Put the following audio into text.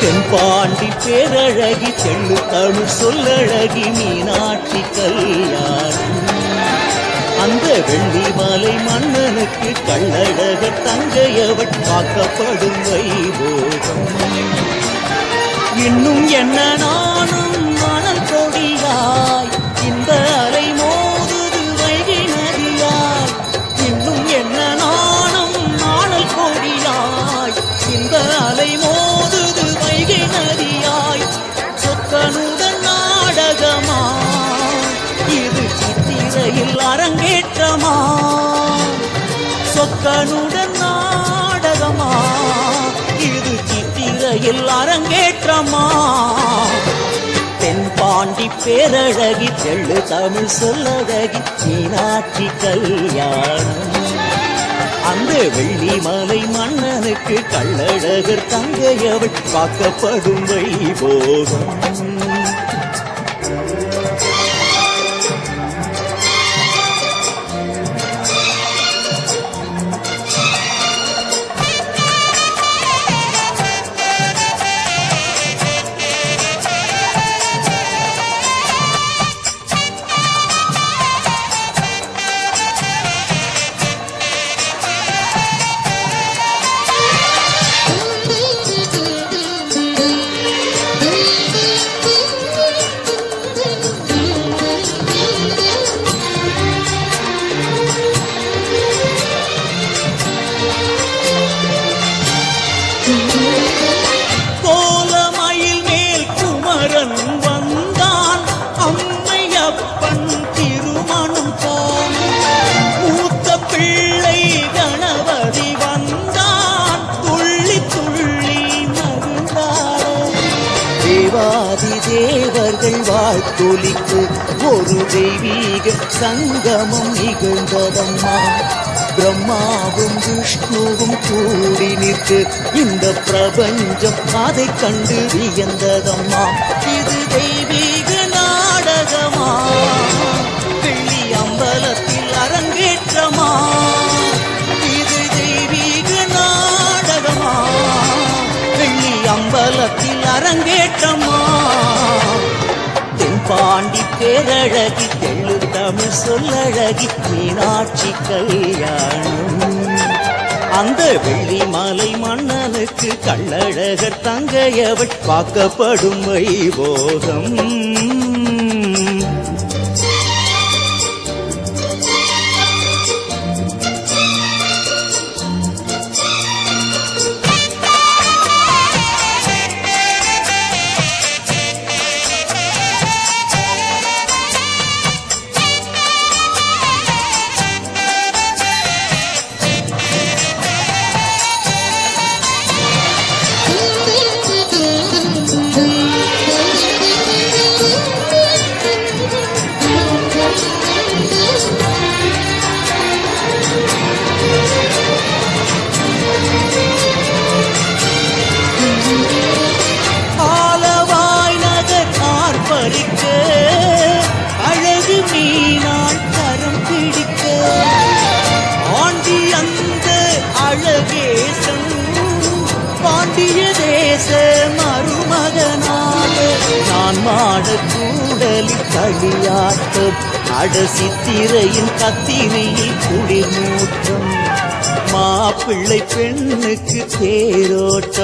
தென்பாண்டி பேரழகி தெள்ளு தமிழ் சொல்லழகி மீனாட்சி கல்யாணம். அந்த வெள்ளிமலை மன்னனுக்கு கள்ளழக தங்கையவள் காக்கப்படும் வைபோகம். இன்னும் என்ன நானும் மணல் கொடியாய் இந்த அலை மோதுது வைகை நதியாய். இன்னும் என்ன நானும் மணல் கொடியாய் இந்த அலை மோதுது வைகை நதியாய். சொக்கனுடன் நாடகமா இது சித்திரையில் அரங்கேற்றமா. சொக்கனுடன் நாடகமா இது சித்திரையில் அரங்கேற்றமா. தென்பாண்டி பேரழகி தெள்ளு தமிழ் சொல்லழகி மீனாட்சி கல்யாணம். அந்த வெள்ளிமலை மன்னனுக்கு கள்ளழகர் தங்கையவள் காக்கப்படும் வைபோகம். கோலமயில் மேல் குமரன் வந்தான் அம்மையப்பன் திருமணம் காணும். மூத்த பிள்ளை கணபதி வந்தான் துள்ளி துள்ளி மகிழ்ந்தார். தேவாதி தேவர்கள் வாழ்த்தொலிக்கு ஒரு தெய்வீக சங்கமம் நிகழ்ந்ததம்மா. பிரம்மாவும் விஷ்ணுவும் கூடி நிற்கு இந்த பிரபஞ்சம் அதை கண்டு வியந்ததம்மா. இது தெய்வீக நாடகமா வெள்ளி அம்பலத்தில் அரங்கேற்றமா. இது தெய்வீக நாடகமா வெள்ளி அம்பலத்தில் அரங்கேற்றமா. தென்பாண்டி பேரழகி தெள்ளு தமிழ் சொல்லழகி மீனாட்சி கல்யாணம். அந்த வெள்ளிமலை மன்னனுக்கு கள்ளழகர் தங்கையவள் காக்கப்படும் வைபோகம். அழகு மீனாள் கரம் பிடிக்க ஆண்டி அந்த அழகேசன் பாண்டிய தேச மருமகனாக நான் மாட கூடலி களியாட்டம் அடசித்திரையின் கத்திரியில் குளிர்மூட்டம். மாப்பிள்ளை பெண்ணுக்கு தேரோட்டம்